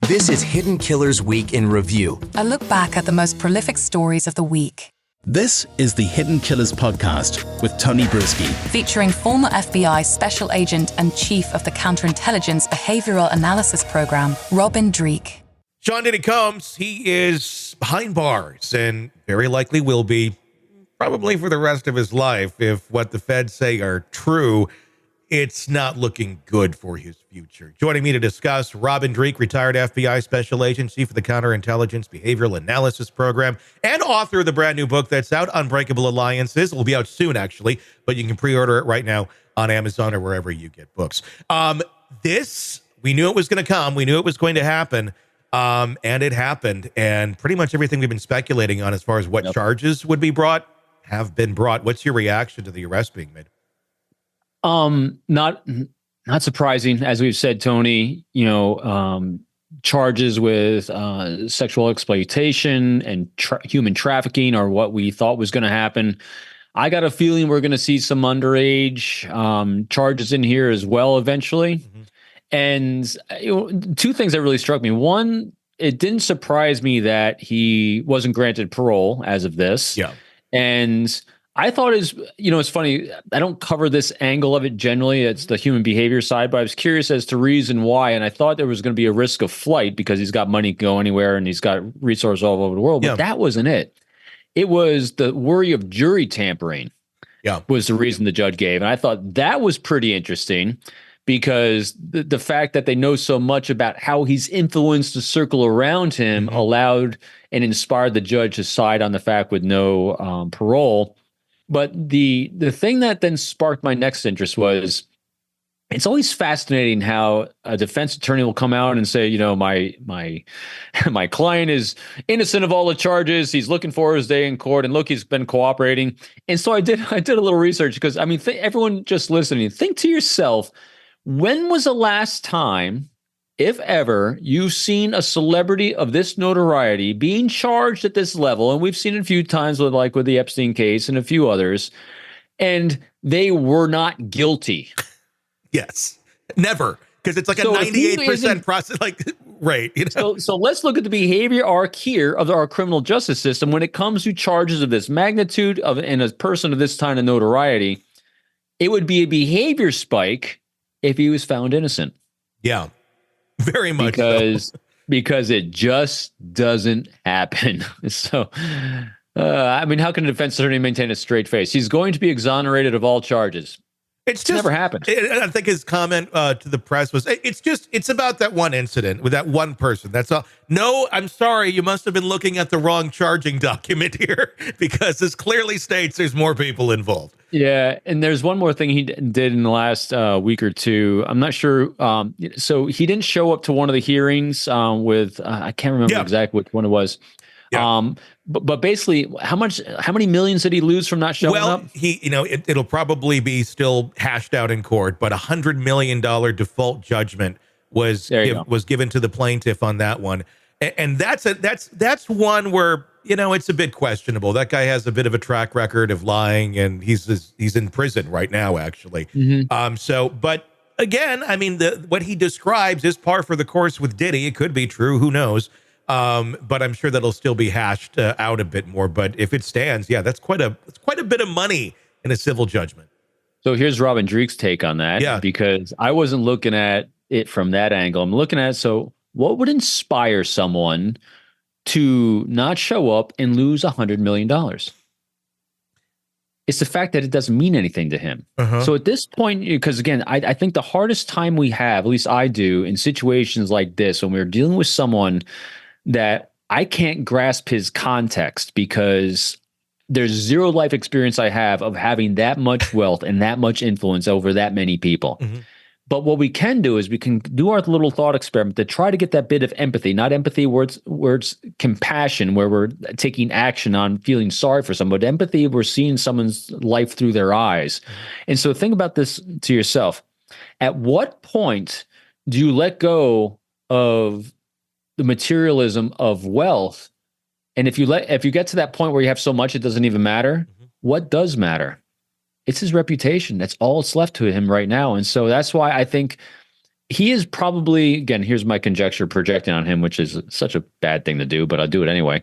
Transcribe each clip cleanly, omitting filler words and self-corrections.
This is Hidden Killers Week in Review. A look back at the most prolific stories of the week. This is the Hidden Killers podcast with Tony Brueski. Featuring former FBI Special Agent and Chief of the Counterintelligence Behavioral Analysis Program, Robin Dreeke. Sean Diddy Combs, he is behind bars and very likely will be probably for the rest of his life. If what the feds say are true, it's not looking good for his future. Joining me to discuss, Robin Dreeke, retired FBI Special Agent, Chief of the Counterintelligence Behavioral Analysis Program, and author of the brand new book that's out, Unbreakable Alliances. It will be out soon, actually, but you can pre-order it right now on Amazon or wherever you get books. We knew it was going to come. We knew it was going to happen. And it happened. And pretty much everything we've been speculating on as far as what charges would be brought have been brought. What's your reaction to the arrest being made? Not surprising, as we've said, Tony. Charges with sexual exploitation and human trafficking are what we thought was going to happen. I got a feeling we're going to see some underage charges in here as well eventually. Mm-hmm. And two things that really struck me. One, it didn't surprise me that he wasn't granted parole as of this. Yeah, and I thought it's funny. I don't cover this angle of it generally. It's the human behavior side, but I was curious as to reason why. And I thought there was going to be a risk of flight because he's got money to go anywhere and he's got resources all over the world. But that wasn't it. It was the worry of jury tampering. Was the reason the judge gave. And I thought that was pretty interesting because the fact that they know so much about how he's influenced the circle around him allowed and inspired the judge to side on the fact with no parole. But the thing that then sparked my next interest was it's always fascinating how a defense attorney will come out and say, my client is innocent of all the charges. He's looking for his day in court, and look, he's been cooperating. And so I did a little research because everyone just listening, think to yourself, when was the last time, if ever, you've seen a celebrity of this notoriety being charged at this level? And we've seen it a few times with the Epstein case and a few others, and they were not guilty. Yes, never, because it's like a 98% process. Right. So let's look at the behavior arc here of our criminal justice system when it comes to charges of this magnitude and a person of this kind of notoriety. It would be a behavior spike if he was found innocent. Yeah. Very much because it just doesn't happen. So, how can a defense attorney maintain a straight face? He's going to be exonerated of all charges. It's never happened. I think his comment to the press was, it's about that one incident with that one person. That's all. No, I'm sorry. You must have been looking at the wrong charging document here because this clearly states there's more people involved. Yeah. And there's one more thing he did in the last week or two. I'm not sure. So he didn't show up to one of the hearings with, I can't remember exactly which one it was. Yeah. But basically, how many millions did he lose from not showing up? Well, it'll probably be still hashed out in court, but $100 million default judgment was given to the plaintiff on that one. And that's one where, it's a bit questionable. That guy has a bit of a track record of lying, and he's in prison right now, actually. Mm-hmm. But again, what he describes is par for the course with Diddy. It could be true. Who knows? But I'm sure that'll still be hashed out a bit more. But if it stands, that's quite a bit of money in a civil judgment. So here's Robin Dreeke's take on that, because I wasn't looking at it from that angle. I'm looking at, so what would inspire someone to not show up and lose $100 million? It's the fact that it doesn't mean anything to him. So at this point, because again, I think the hardest time we have, at least I do, in situations like this, when we're dealing with someone that I can't grasp his context because there's zero life experience I have of having that much wealth and that much influence over that many people. Mm-hmm. But what we can do is we can do our little thought experiment to try to get that bit of empathy, not empathy where it's compassion, where we're taking action on feeling sorry for someone, but empathy, we're seeing someone's life through their eyes. And so think about this to yourself. At what point do you let go of the materialism of wealth? And if you get to that point where you have so much, it doesn't even matter. Mm-hmm. What does matter? It's his reputation. That's all that's left to him right now. And so that's why I think he is probably, again, here's my conjecture projecting on him, which is such a bad thing to do, but I'll do it anyway.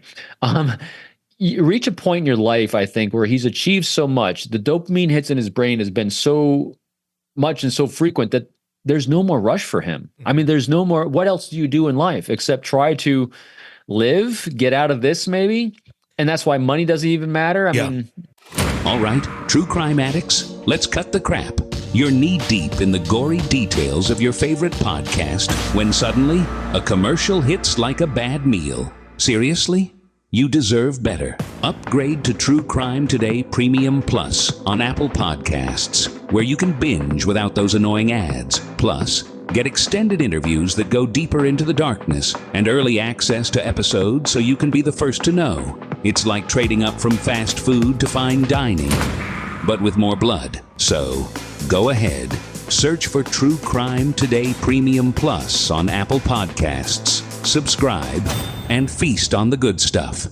You reach a point in your life, I think, where he's achieved so much. The dopamine hits in his brain has been so much and so frequent that there's no more rush for him. I mean, there's no more. What else do you do in life except try to live, get out of this maybe? And that's why money doesn't even matter. I mean, all right, true crime addicts, let's cut the crap. You're knee-deep in the gory details of your favorite podcast when suddenly a commercial hits like a bad meal. Seriously? You deserve better. Upgrade to True Crime Today Premium Plus on Apple Podcasts, where you can binge without those annoying ads. Plus, get extended interviews that go deeper into the darkness and early access to episodes so you can be the first to know. It's like trading up from fast food to fine dining, but with more blood. So, go ahead. Search for True Crime Today Premium Plus on Apple Podcasts. Subscribe and feast on the good stuff.